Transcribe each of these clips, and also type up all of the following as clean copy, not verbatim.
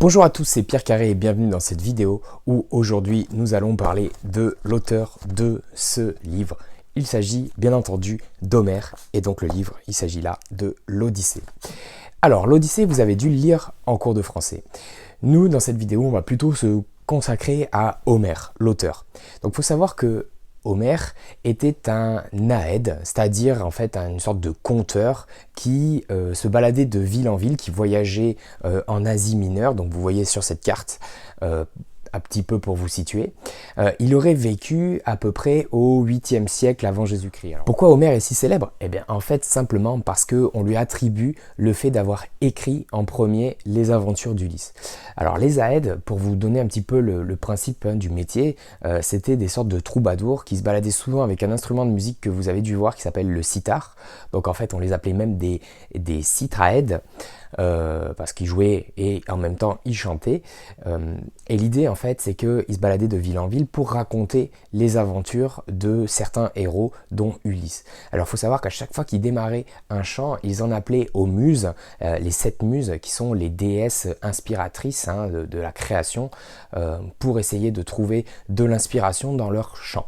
Bonjour à tous, c'est Pierre Carré et bienvenue dans cette vidéo où aujourd'hui nous allons parler de l'auteur de ce livre. Il s'agit bien entendu d'Homère et donc le livre, il s'agit là de l'Odyssée. Alors l'Odyssée, vous avez dû le lire en cours de français. Nous, dans cette vidéo, on va plutôt se consacrer à Homère, l'auteur. Donc il faut savoir que Homère était un naëd, c'est-à-dire en fait une sorte de conteur qui se baladait de ville en ville, qui voyageait en Asie mineure. Donc vous voyez sur cette carte, un petit peu pour vous situer, il aurait vécu à peu près au 8e siècle avant Jésus-Christ. Alors, pourquoi Homère est si célèbre? Eh bien en fait simplement parce qu'on lui attribue le fait d'avoir écrit en premier les aventures d'Ulysse. Alors les Aèdes, pour vous donner un petit peu le principe du métier, c'était des sortes de troubadours qui se baladaient souvent avec un instrument de musique que vous avez dû voir qui s'appelle le sitar. Donc en fait on les appelait même des citraèdes. Parce qu'ils jouaient et en même temps ils chantaient. Et l'idée en fait c'est qu'ils se baladaient de ville en ville pour raconter les aventures de certains héros dont Ulysse. Alors il faut savoir qu'à chaque fois qu'ils démarraient un chant, ils en appelaient aux muses, les 7 muses qui sont les déesses inspiratrices de la création, pour essayer de trouver de l'inspiration dans leur chant.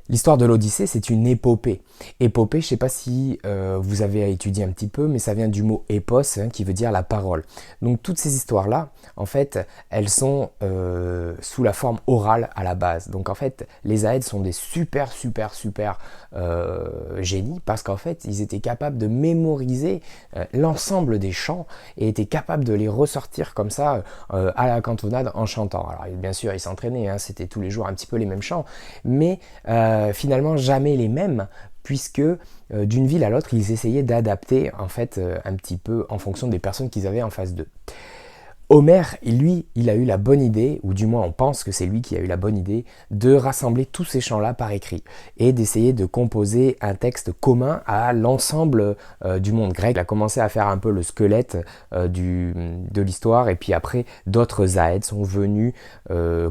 L'histoire de l'Odyssée, c'est une épopée. Épopée, je ne sais pas si vous avez étudié un petit peu, mais ça vient du mot épos, qui veut dire la parole. Donc toutes ces histoires-là, en fait, elles sont sous la forme orale à la base. Donc en fait, les Aèdes sont des super génies, parce qu'en fait, ils étaient capables de mémoriser l'ensemble des chants et étaient capables de les ressortir comme ça à la cantonade en chantant. Alors bien sûr, ils s'entraînaient, c'était tous les jours un petit peu les mêmes chants, mais finalement jamais les mêmes, puisque d'une ville à l'autre, ils essayaient d'adapter en fait un petit peu en fonction des personnes qu'ils avaient en face d'eux. Homère, lui, il a eu la bonne idée, ou du moins on pense que c'est lui qui a eu la bonne idée, de rassembler tous ces chants-là par écrit et d'essayer de composer un texte commun à l'ensemble du monde grec. Il a commencé à faire un peu le squelette de l'histoire, et puis après d'autres Aèdes sont venus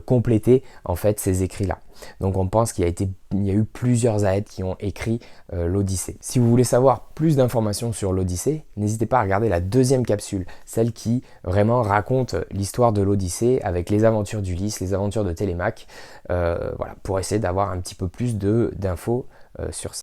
compléter en fait ces écrits-là. Donc on pense qu'il y a eu plusieurs Aèdes qui ont écrit l'Odyssée. Si vous voulez savoir plus d'informations sur l'Odyssée, n'hésitez pas à regarder la deuxième capsule, celle qui vraiment raconte l'histoire de l'Odyssée avec les aventures d'Ulysse, les aventures de Télémaque, voilà, pour essayer d'avoir un petit peu plus d'infos sur ça.